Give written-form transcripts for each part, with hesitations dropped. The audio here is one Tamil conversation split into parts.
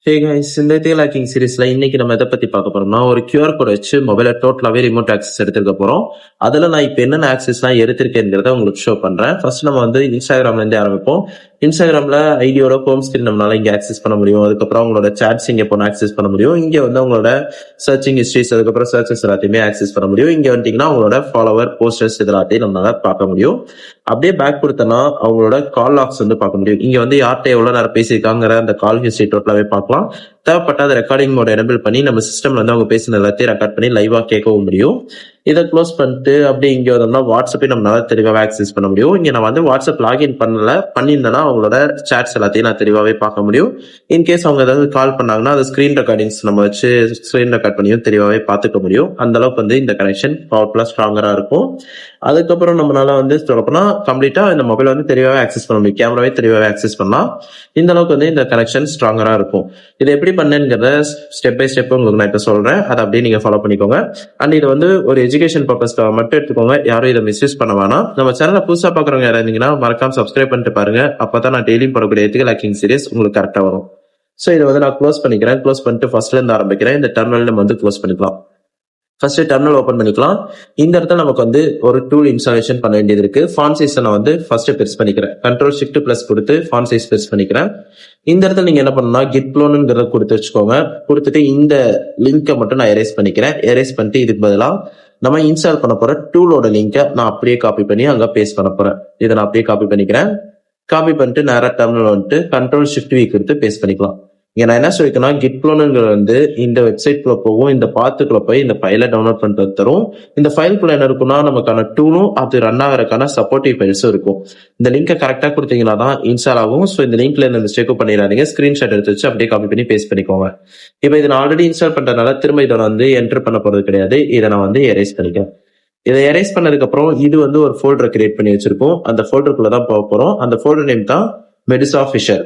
ஹே கைஸ், இந்த டேல் ஹேக்கிங் சீரிஸ்ல இன்னைக்கு நம்ம எதை பத்தி பார்க்க போறோம்னா, ஒரு கியூஆர் கோட் வச்சு மொபைல டோட்டலாவே ரிமோட் ஆக்சஸ் எடுத்துக்க போறோம். அதுல நான் இப்ப என்னென்ன ஆக்சஸ்லாம் எடுத்திருக்கேங்கிறத உங்களுக்கு ஷோ பண்றேன். ஃபர்ஸ்ட் நம்ம வந்து இன்ஸ்டாகிராம்ல இருந்து ஆரம்பிப்போம். இன்ஸ்டாகிராம்ல ஐடியோட ஹோம் ஸ்கிரீன் நம்மளால இங்க ஆக்சஸ் பண்ண முடியும். அதுக்கப்புறம் உங்களோட சாட்ஸ் இங்க போன ஆக்சஸ் பண்ண முடியும். இங்க வந்து உங்களோட சர்ச்சிங் ஹிஸ்டரிஸ், அதுக்கப்புறம் சர்ச்சஸ் எல்லாத்தையுமே ஆக்சஸ் பண்ண முடியும். இங்க வந்துட்டீங்கன்னா உங்களோட ஃபாலோவர் போஸ்டர்ஸ் எல்லாத்தையும் நம்மளால பார்க்க முடியும். அப்படியே பேக் கொடுத்தனா அவங்களோட கால் லாக்ஸ் வந்து பார்க்க முடியும். இங்க வந்து யார்கிட்ட எவ்வளவு நேரம் பேசியிருக்காங்கிற அந்த கால் ஹிஸ்டரி டோட்டலாவே பார்க்கலாம். தேவைப்பட்ட அதை ரெக்கார்டிங் மோட் எனபிள் பண்ணி நம்ம சிஸ்டம்ல வந்து அவங்க பேசின எல்லாத்தையும் ரெக்கார்ட் பண்ணி லைவா கேட்கவும் முடியும். இதை க்ளோஸ் பண்ணிட்டு அப்படியே இங்க வந்தோம்னா வாட்ஸ்அப்பே நம்மளால தெளிவாக ஆக்சஸ் பண்ண முடியும். இங்க நான் வந்து வாட்ஸ்அப் லாகின் பண்ணியிருந்தேன்னா அவங்களோட சாட்ஸ் எல்லாத்தையும் நான் தெளிவாகவே பார்க்க முடியும். இன்கேஸ் அவங்க ஏதாவது கால் பண்ணாங்கன்னா அது ஸ்கிரீன் ரெக்கார்டிங்ஸ் நம்ம வச்சு ஸ்கிரீன் ரெக்கார்ட் பண்ணியும் தெளிவாகவே பார்த்துக்க முடியும். அந்த அளவுக்கு வந்து இந்த கனெக்ஷன் பவர்ஃபுல்லா ஸ்ட்ராங்கரா இருக்கும். அதுக்கப்புறம் நம்மளால வந்து சொல்லப்போனா கம்ப்ளீட்டா இந்த மொபைல் வந்து தெளிவாகவே ஆக்சஸ் பண்ண முடியும். கேமராவே தெளிவாகவே ஆக்சஸ் பண்ணலாம். இந்த அளவுக்கு வந்து இந்த கனெக்ஷன் ஸ்ட்ராங்கரா இருக்கும். இது எப்படி பண்ணுங்கிறத ஸ்டெப் பை ஸ்டெப் உங்களுக்கு நான் இப்ப சொல்றேன். அதை அப்படியே நீங்க ஃபாலோ பண்ணிக்கோங்க. அண்ட் இது வந்து ஒரு எஜுகேஷன் பர்பஸ்க்காக மட்டும் எடுத்துக்கோங்க. யாரும் இதை மிஸ்யூஸ் பண்ண வேணாம். நம்ம சேனலை புதுசா பாக்குறவங்க யாராவது இருந்தீங்கன்னா மறக்காம சப்ஸ்கிரைப் பண்ணிட்டு பாருங்க. அப்பதான் நான் டெய்லியும் போடக்கூடிய எத்திக்கல் ஹேக்கிங் சீரிஸ் உங்களுக்கு கரெக்டா வரும். சோ இதை வந்து நான் க்ளோஸ் பண்ணிக்கிறேன். க்ளோஸ் பண்ணிட்டு ஃபர்ஸ்ட்ல இருந்து ஆரம்பிக்கிறேன். இந்த டெர்மினல் நம்ம வந்து க்ளோஸ் பண்ணிக்கலாம். ஃபர்ஸ்ட் டெர்மினல் ஓபன் பண்ணிக்கலாம். இந்த இடத்துல நமக்கு வந்து ஒரு டூல் இன்ஸ்டாலேஷன் பண்ண வேண்டியது இருக்கு. ஃபாண்ட் சைஸ் நான் வந்து ஃபர்ஸ்ட் பெருசு பண்ணிக்கிறேன். கண்ட்ரோல் ஷிஃப்ட் பிளஸ் கொடுத்து ஃபாண்ட் சைஸ் பெருசு பண்ணிக்கிறேன். இந்த இடத்துல நீங்க என்ன பண்ணணும்னா கிட் க்ளோனுங்கிறத கொடுத்து வச்சுக்கோங்க. கொடுத்துட்டு இந்த லிங்கை மட்டும் நான் எரேஸ் பண்ணிக்கிறேன். எரேஸ் பண்ணிட்டு இதுக்கு பதிலாக நம்ம இன்ஸ்டால் பண்ண போற டூலோட லிங்கை நான் அப்படியே காப்பி பண்ணி அங்க பேஸ்ட் பண்ண போறேன். இதை நான் அப்படியே காப்பி பண்ணிக்கிறேன். காப்பி பண்ணிட்டு நேரா டெர்மினல் வந்துட்டு கண்ட்ரோல் ஷிஃப்ட் வி கொடுத்து பேஸ்ட் பண்ணிக்கலாம். இங்க நான் என்ன சொல்லிருக்கேன்னா கிட் க்ளோனுங்கிறது வந்து இந்த வெப்சைட்குள்ள போகும். இந்த பாத்துக்குள்ள போய் இந்த ஃபைலை டவுன்லோட் பண்ணிட்டு தரும். இந்த ஃபைலுக்குள்ள என்ன இருக்குன்னா நமக்கான டூலும் அது ரன் ஆகிறதுக்கான சப்போர்ட்டிவ் ஃபைல்ஸும் இருக்கும். இந்த லிங்கை கரெக்டா கொடுத்தீங்கன்னா தான் இன்ஸ்டால் ஆகும். ஸோ இந்த லிங்க்ல இந்த மிஸ்டேக்கும் பண்ணிடாதீங்க. ஸ்கிரீன்ஷாட் எடுத்து வச்சு அப்படியே காப்பி பண்ணி பேஸ்ட் பண்ணிக்கோங்க. இப்போ இதை நான் ஆல்ரெடி இன்ஸ்டால் பண்றதுனால திரும்ப இதை வந்து என்டர் பண்ண போறது கிடையாது. இதை நான் வந்து எரேஸ் பண்ணிக்கிறேன். இதை எரேஸ் பண்ணதுக்கு அப்புறம் இது வந்து ஒரு ஃபோல்டர் கிரியேட் பண்ணி வச்சிருக்கோம். அந்த ஃபோல்டருக்குள்ள தான் போக போறோம். அந்த ஃபோல்டர் நேம் தான் மெடிசா ஃபிஷர்.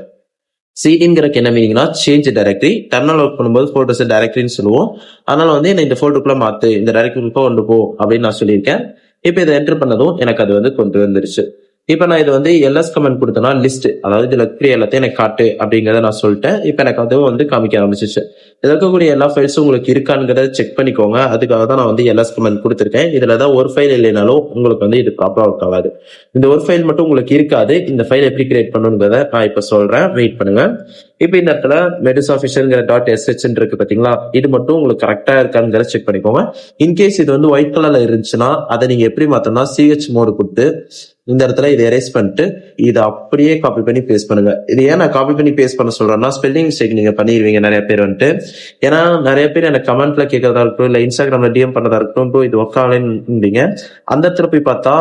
சிடிங்கிறக்கு என்ன மீனிங்னா சேஞ்ச் டைரக்டரி. டெர்மினல் ஒர்க் பண்ணும்போது ஃபோல்டர்ஸ் டைரக்டரின்னு சொல்லுவோம். அதனால வந்து என்ன இந்த ஃபோல்டருக்குள்ள மாத்து, இந்த டைரக்டரிக்குள்ள கொண்டு போ அப்படின்னு நான் சொல்லியிருக்கேன். இப்போ இதை என்டர் பண்ணதும் எனக்கு அது வந்து கொண்டு வந்துருச்சு. இப்ப நான் இது வந்து எல்எஸ் கமெண்ட் கொடுத்தேன்னா லிஸ்ட், அதாவது இதுல இருக்கிற எல்லாத்தையும் எனக்கு காட்டு அப்படிங்கறத நான் சொல்லிட்டேன். இப்ப எனக்கு அதுவும் வந்து காமிக்க ஆரம்பிச்சிச்சு. இதுல இருக்கக்கூடிய எல்லா ஃபைல்ஸும் உங்களுக்கு இருக்கானுங்கிறத செக் பண்ணிக்கோங்க. அதுக்காக தான் நான் வந்து எல்எஸ் கமெண்ட் கொடுத்துருக்கேன். இதுலதான் ஒரு ஃபைல் இல்லைனாலும் உங்களுக்கு வந்து இது ப்ராப்பரா ஒர்க் ஆகாது. இந்த ஒரு ஃபைல் மட்டும் உங்களுக்கு இருக்காது. இந்த ஃபைல் எப்படி கிரியேட் பண்ணுங்கிறத நான் இப்ப சொல்றேன், வெயிட் பண்ணுங்க. இப்ப இந்த இடத்துல மெடிசா ஃபிஷர்ங்கிற .sh இருக்கு பாத்தீங்களா, இது மட்டும் உங்களுக்கு கரெக்டா இருக்கான்னு செக் பண்ணிக்கோங்க. இன்கேஸ் இது வந்து ஒயிட் கலர்ல இருந்துச்சுன்னா அதை நீங்க எப்படி மாத்தோம்னா சிஹெச் மோடு கொடுத்து இந்த இடத்துல இதை எரேஸ் பண்ணிட்டு இதை அப்படியே காப்பி பண்ணி பேஸ்ட் பண்ணுங்க. இது ஏன் நான் காப்பி பண்ணி பேஸ்ட் பண்ண சொல்றேன்னா ஸ்பெல்லிங் மிஸ்டேக் நீங்க பண்ணிடுவீங்க நிறைய பேர் வந்துட்டு. ஏன்னா நிறைய பேர் எனக்கு கமெண்ட்ல கேட்கறதா இருக்கட்டும், இல்ல இன்ஸ்டாகிராம்ல டிஎம் பண்ணதா இருக்கட்டும், இது ஒர்க் ஆகலைன்னு அந்த இடத்துல போய் பார்த்தா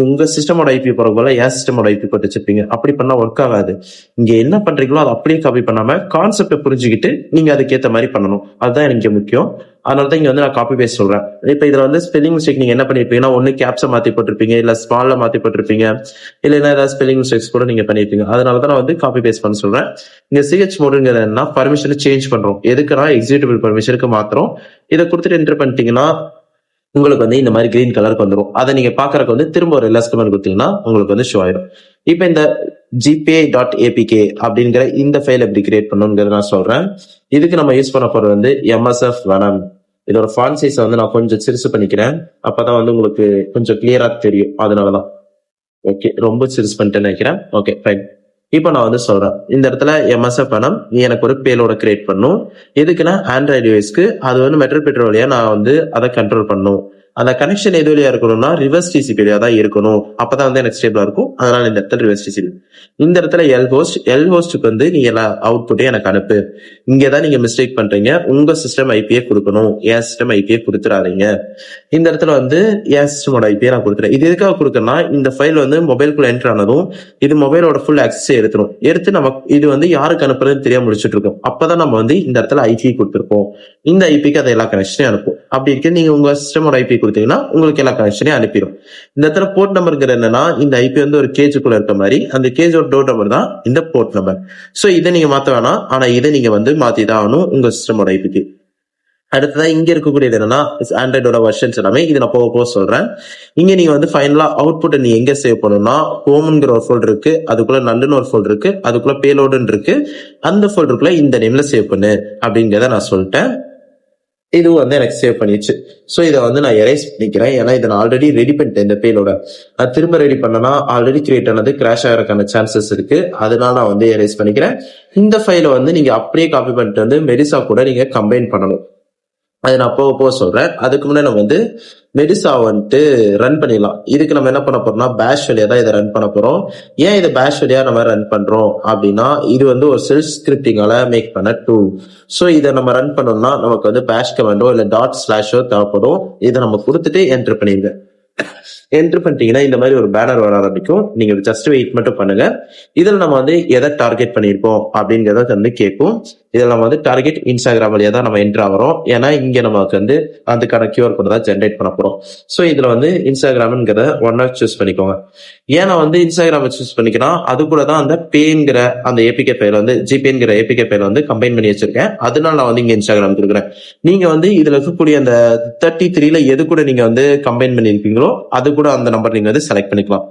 உங்க சிஸ்டமோட ஐபி போற போல என் சிஸ்டமோட ஐபி போட்டு வச்சிருப்பீங்க. அப்படி பண்ணா ஒர்க் ஆகாது. இங்க என்ன பண்றீங்களோ அதை அப்படியே காப்பி பண்ணாம கான்செப்டை புரிஞ்சுக்கிட்டு நீங்க அதுக்கேற்ற மாதிரி பண்ணணும். அதுதான் எனக்கு முக்கியம். அதனாலதான் இங்க வந்து நான் காப்பி பேஸ்ட் சொல்றேன். இப்ப இதுல வந்து ஸ்பெல்லிங் மிஸ்டேக் நீங்க என்ன பண்ணிருப்பீங்கன்னா ஒன்னு கேப்ஸை மாத்தி போட்டிருப்பீங்க, இல்ல ஸ்மால்ல மாத்தி போட்டிருப்பீங்க, இல்லைன்னா ஏதாவது ஸ்பெல்லிங் மிஸ்டேக்ஸ் கூட நீங்க பண்ணிருப்பீங்க. அதனாலதான் நான் வந்து காப்பி பேஸ்ட் பண்ண சொல்றேன். இங்க சிஹெச் மோடுங்கிறது என்ன, பர்மிஷன் சேஞ்ச் பண்றோம். எதுக்குன்னா எக்ஸிக்யூட்டிவ் பர்மிஷனுக்கு மாத்திரம். இதை கொடுத்துட்டு என்டர் பண்ணிட்டீங்கன்னா உங்களுக்கு வந்து இந்த மாதிரி கிரீன் கலருக்கு வந்துடும். அதை நீங்க பாக்குறதுக்கு வந்து திரும்ப ஒரு எல்எஸ் கமெண்ட் கொடுத்தீங்கன்னா உங்களுக்கு வந்து ஷோ ஆயிடும். இப்ப இந்த gpay.apk அப்படிங்கிற இந்த ஃபைல் எப்படி கிரியேட் பண்ணணுங்கிறத நான் சொல்றேன். இதுக்கு நம்ம யூஸ் பண்ண போறது வந்து MSF Venom. இதோட ஃபாண்ட் சைஸை வந்து நான் கொஞ்சம் சிறுசு பண்ணிக்கிறேன். அப்பதான் வந்து உங்களுக்கு கொஞ்சம் கிளியரா தெரியும். அதனாலதான் ஓகே, ரொம்ப சிறுசு பண்ணிட்டு நினைக்கிறேன். Okay fine. இப்போ நான் வந்து சொல்றேன், இந்த இடத்துல MSF Venom எனக்கு ஒரு பேலோட கிரியேட் பண்ணும். எதுக்குன்னா ஆண்ட்ராய்டு யூஎஸ்க்கு அது வந்து மெட்ரோ வழியா நான் வந்து அதை கண்ட்ரோல் பண்ணும். அந்த கனெக்ஷன் எது வழியா இருக்கணும்னா ரிவர்ஸ் டிசிபி வழியா தான் இருக்கணும். அப்பதான் வந்து எனக்கு ஸ்டேபிளா இருக்கும். அதனால இந்த இடத்துல ரிவர்ஸ் டிசிபி. இந்த இடத்துல எல் ஹோஸ்டுக்கு வந்து நீங்க எல்லா அவுட்புட்டே எனக்கு அனுப்பு. இங்கதான் நீங்க மிஸ்டேக் பண்றீங்க. உங்க சிஸ்டம் ஐபிஏ கொடுக்கணும், என் சிஸ்டம் ஐபிஏ கொடுத்துறாதீங்க. இந்த இடத்துல வந்து என் சிஸ்டமோட ஐபிஏ நான் கொடுத்துறேன். இது எதுக்காக கொடுக்கறேன்னா இந்த ஃபைல் வந்து மொபைலுக்குள்ள என்டர் ஆனதும் இது மொபைலோட ஃபுல் ஆக்சஸ் எடுத்து நமக்கு இது வந்து யாருக்கு அனுப்புறதுன்னு தெரியாம முடிச்சுட்டு இருக்கோம். அப்பதான் நம்ம வந்து இந்த இடத்துல ஐபி கொடுத்துருப்போம். இந்த ஐபிக்கு அதை எல்லா கனெக்ஷனையும் அனுப்பும். அப்படி இருக்கு நீங்க உங்க சிஸ்டமோட ஐபி கொடுத்தீங்கன்னா உங்களுக்கு எல்லா கனெக்ஷனையும் அனுப்பிடும். இந்த இடத்துல போர்ட் நம்பருங்கிற என்னன்னா இந்த ஐபி வந்து ஒரு கேஜுக்குள்ள இருக்க மாதிரி அந்த கேஜோட டோர் நம்பர் தான் இந்த போர்ட் நம்பர். சோ இதை நீங்க மாத்த வேணாம். ஆனா இதை நீங்க வந்து மாத்தி தான் ஆகணும் உங்க சிஸ்டமோட ஐபிக்கு. அடுத்ததா இங்க இருக்கக்கூடியது என்னன்னா ஆண்ட்ராய்டோட வெர்ஷன்ஸ் எல்லாமே இது நான் போக போக சொல்றேன். இங்க நீங்க வந்து ஃபைனலா அவுட்புட்டை நீ எங்க சேவ் பண்ணணும்னா ஹோம்ங்கிற ஒரு ஃபோல்டர் இருக்கு, அதுக்குள்ள நல்லுன்னு ஒரு ஃபோல்டர் இருக்கு, அதுக்குள்ள பேலோடுன்னு இருக்கு. அந்த ஃபோல்டருக்குள்ள இந்த நேம்ல சேவ் பண்ணு அப்படிங்கிறத நான் சொல்லிட்டேன். இதுவும் வந்து எனக்கு சேவ் பண்ணிடுச்சு. ஸோ இதை வந்து நான் எரேஸ் பண்ணிக்கிறேன். ஏன்னா இதை நான் ஆல்ரெடி ரெடி பண்ணிட்டேன் இந்த பேலோட. அது திரும்ப ரெடி பண்ணனா ஆல்ரெடி கிரியேட் ஆனது கிராஷ் ஆகிறதுக்கான சான்சஸ் இருக்கு. அதனால நான் வந்து எரேஸ் பண்ணிக்கிறேன். இந்த ஃபைலை வந்து நீங்க அப்படியே காப்பி பண்ணிட்டு வந்து மெரிசா கூட நீங்க கம்பைன் பண்ணணும். அது நான் போக போக சொல்றேன். அதுக்கு முன்னாடி நம்ம வந்து மெடிசா வந்துட்டு ரன் பண்ணிடலாம். இதுக்கு நம்ம என்ன பண்ண போறோம்னா பேஷ் வழியா தான் இதை ரன் பண்ண போறோம். ஏன் இதை பேஷ் வழியா நம்ம ரன் பண்றோம் அப்படின்னா இது வந்து ஒரு செல்ஃப் ஸ்கிரிப்டிங்கால மேக் பண்ண டூல். ஸோ இதை நம்ம ரன் பண்ணோம்னா நமக்கு வந்து பேஷ் கமாண்டோ இல்லை ./ஓ தேவைப்படும். இதை நம்ம கொடுத்துட்டு என்டர் பண்ணிடுங்க. என்டர் பண்ணிட்டீங்கன்னா இந்த மாதிரி ஒரு பேனர் வர ஆரம்பிக்கும். நீங்க ஜஸ்ட் வெயிட் மட்டும் பண்ணுங்க. இதில் நம்ம வந்து எதை டார்கெட் பண்ணியிருப்போம் அப்படிங்கிறத வந்து கேட்கும். இதில் நம்ம வந்து டார்கெட் இன்ஸ்டாகிராம் வழியா தான் நம்ம என்டர் ஆகிறோம். ஏன்னா இங்க நமக்கு வந்து அதுக்கான QR கோட் தான் ஜென்ரேட் பண்ண போறோம். ஸோ இதுல வந்து இன்ஸ்டாகிராம்ங்கிறத ஒன்னா சூஸ் பண்ணிக்கோங்க. ஏன் நான் வந்து இன்ஸ்டாகிராமை சூஸ் பண்ணிக்கிறேன், அது கூட தான் அந்த பேங்கிற அந்த ஏபிகே ஃபைல் வந்து ஜிபேங்கிற ஏபிகே ஃபைல் வந்து கம்பைன் பண்ணி வச்சிருக்கேன். அதனால நான் வந்து இங்க இன்ஸ்டாகிராம் கொடுக்குறேன். நீங்க வந்து இதுல இருக்கக்கூடிய அந்த 33ல எது கூட நீங்க வந்து கம்பைன் பண்ணிருக்கீங்களோ அது கூட அந்த நம்பர் நீங்க வந்து செலக்ட் பண்ணிக்கலாம்.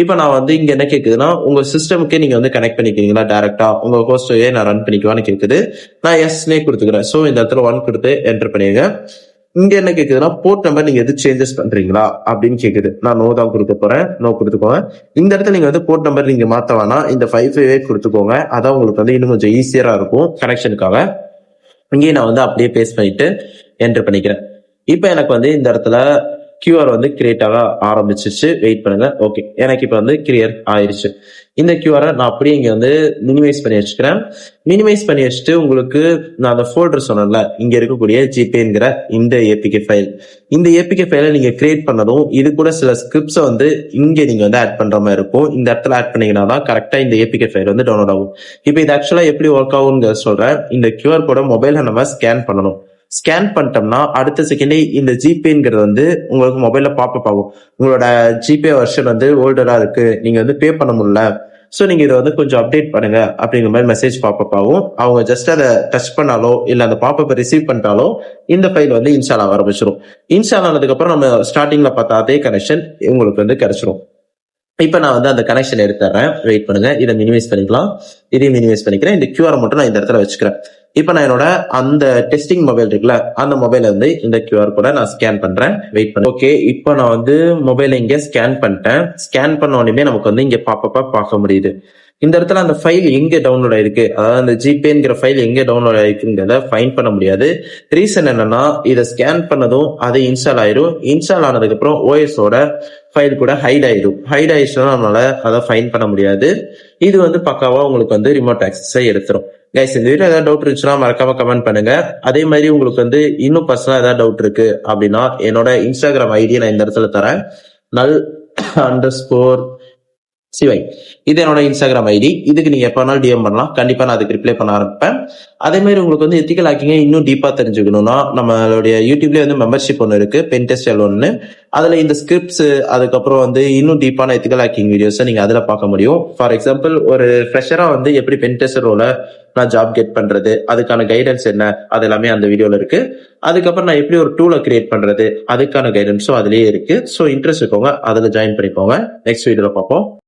இப்ப நான் வந்து இங்க என்ன கேக்குதுன்னா உங்க சிஸ்டமுக்கே நீங்க வந்து கனெக்ட் பண்ணிக்கிறீங்களா டைரக்டா உங்க ஹோஸ்டையே நான் ரன் பண்ணிக்குவான்னு கேக்குது. நான் எஸ்னே கொடுத்துக்கிறேன். ஸோ இந்த இடத்துல 1 கொடுத்து என்டர் பண்ணிடுங்க. இங்க என்ன கேக்குதுன்னா போர்ட் நம்பர் நீங்க எது சேஞ்சஸ் பண்றீங்களா அப்படின்னு கேக்குது. நான் நோ தான் கொடுக்க போறேன். நோ கொடுத்துக்கோங்க. இந்த இடத்துல நீங்க வந்து போர்ட் நம்பர் நீங்க மாத்த வேணா இந்த 558 கொடுத்துக்கோங்க. அதான் உங்களுக்கு வந்து இன்னும் கொஞ்சம் ஈஸியரா இருக்கும் கனெக்ஷனுக்காக. இங்கேயே நான் வந்து அப்படியே பேஸ்ட் பண்ணிட்டு என்டர் பண்ணிக்கிறேன். இப்ப எனக்கு வந்து இந்த இடத்துல QR வந்து கிரியேட் ஆக ஆரம்பிச்சிருச்சு. வெயிட் பண்ணுங்க. ஓகே, எனக்கு இப்ப வந்து கிரியேட் ஆயிருச்சு. இந்த QR நான் அப்படியே இங்க வந்து மினிமைஸ் பண்ணி வச்சுக்கிறேன். மினிமைஸ் பண்ணி வச்சுட்டு உங்களுக்கு நான் அந்த ஃபோல்டர் சொன்னேன்ல இங்க இருக்கக்கூடிய ஜிபேங்கிற இந்த ஏபிகே ஃபைல், இந்த ஏபிகே ஃபைலை நீங்க கிரியேட் பண்ணதும் இது கூட சில ஸ்கிரிப்ட்ஸை வந்து இங்க நீங்க வந்து ஆட் பண்ற மாதிரி இருக்கும். இந்த இடத்துல ஆட் பண்ணீங்கன்னா தான் கரெக்டா இந்த ஏபிகே ஃபைல் வந்து டவுன்லோட் ஆகும். இப்போ இது ஆக்சுவலா எப்படி ஒர்க் ஆகும்னு சொல்றேன். இந்த QR கோட மொபைல நம்ம ஸ்கேன் பண்ணணும். ஸ்கேன் பண்ணிட்டோம்னா அடுத்த செகண்டே இந்த ஜிபேங்கிறது வந்து உங்களுக்கு மொபைல்ல பாப்பப் ஆகும். உங்களோட ஜிபே வெர்ஷன் வந்து ஓல்டரா இருக்கு, நீங்க வந்து பே பண்ண முடியல, ஸோ நீங்க இதை வந்து கொஞ்சம் அப்டேட் பண்ணுங்க அப்படிங்கிற மாதிரி மெசேஜ் பாப்பப் ஆகும். அவங்க ஜஸ்ட் அதை டச் பண்ணாலோ இல்ல அந்த பாப்பப்பை ரிசீவ் பண்ணிட்டாலோ இந்த ஃபைல் வந்து இன்ஸ்டால் ஆக ஆரம்பிச்சிடும். இன்ஸ்டால் ஆனதுக்கு அப்புறம் நம்ம ஸ்டார்டிங்ல பார்த்த அதே கனெக்ஷன் உங்களுக்கு வந்து கிடைச்சிரும். இப்ப நான் வந்து அந்த கனெக்ஷன் எடுத்துறேன். வெயிட் பண்ணுங்க. இதை மினிமைஸ் பண்ணிக்கலாம். இதையும் மினிமைஸ் பண்ணிக்கிறேன். இந்த QR மட்டும் நான் இந்த இடத்துல வச்சுக்கிறேன். இப்ப நான் என்னோட அந்த டெஸ்டிங் மொபைல் இருக்குல்ல அந்த மொபைல வந்து இந்த QR கூட நான் ஸ்கேன் பண்றேன். வெயிட் பண்ண. ஓகே, இப்போ நான் வந்து மொபைல இங்க ஸ்கேன் பண்ணிட்டேன். ஸ்கேன் பண்ண உடனே நமக்கு வந்து இங்க பாப்பப்பா பார்க்க முடியுது. இந்த இடத்துல அந்த ஃபைல் எங்க டவுன்லோட் ஆயிருக்கு, அதாவது அந்த ஜிபேங்கிற ஃபைல் எங்க டவுன்லோட் ஆயிருக்குங்கிறத ஃபைண்ட் பண்ண முடியாது. ரீசன் என்னன்னா இதை ஸ்கேன் பண்ணதும் அது இன்ஸ்டால் ஆயிரும். இன்ஸ்டால் ஆனதுக்கு அப்புறம் ஓஎஸோட ஃபைல் கூட ஹைட் ஆயிடும். ஹைட் ஆயிடுச்சுன்னா நம்மளால அதை ஃபைண்ட் பண்ண முடியாது. இது வந்து பக்காவா உங்களுக்கு வந்து ரிமோட் ஆக்சஸை எடுத்துரும். கைஸ், இந்த வீடியோ ஏதாவது டவுட் இருந்துச்சுன்னா மறக்காம கமெண்ட் பண்ணுங்க. அதே மாதிரி உங்களுக்கு வந்து இன்னும் பர்சனலா ஏதாவது டவுட் இருக்கு அப்படின்னா என்னோட இன்ஸ்டாகிராம் ஐடியை நான் இந்த இடத்துல தரேன். nal_சிவை, இது என்னோட இன்ஸ்டாகிராம் ஐடி. இதுக்கு நீங்க எப்ப வேணாலும் DM பண்ணலாம். கண்டிப்பா நான் அதுக்கு ரிப்ளை பண்ண ஆரம்பிப்பேன். அதே மாதிரி உங்களுக்கு வந்து எத்திக்கல் ஹேக்கிங்க இன்னும் டீப்பா தெரிஞ்சுக்கணும்னா நம்மளுடைய யூடியூப்ல வந்து மெம்பர்ஷிப் ஒன்று இருக்கு, பென்டெஸ்ட் ஒன்னு. அதுல இந்த ஸ்கிரிப்ட்ஸ் அதுக்கப்புறம் வந்து இன்னும் டீப்பான எத்திக்கல் ஹேக்கிங் வீடியோஸை நீங்க அதுல பார்க்க முடியும். ஃபார் எக்ஸாம்பிள் ஒரு ஃப்ரெஷரா வந்து எப்படி பென்டெஸ்டரோட நான் ஜாப் கெட் பண்றது, அதுக்கான கைடன்ஸ் என்ன, அது எல்லாமே அந்த வீடியோல இருக்கு. அதுக்கப்புறம் நான் எப்படி ஒரு டூலை கிரியேட் பண்றது அதுக்கான கைடன்ஸும் அதுலயே இருக்கு. ஸோ இன்ட்ரெஸ்ட் இருக்கவங்க அதுல ஜாயின் பண்ணிக்கோங்க. நெக்ஸ்ட் வீடியோல பார்ப்போம்.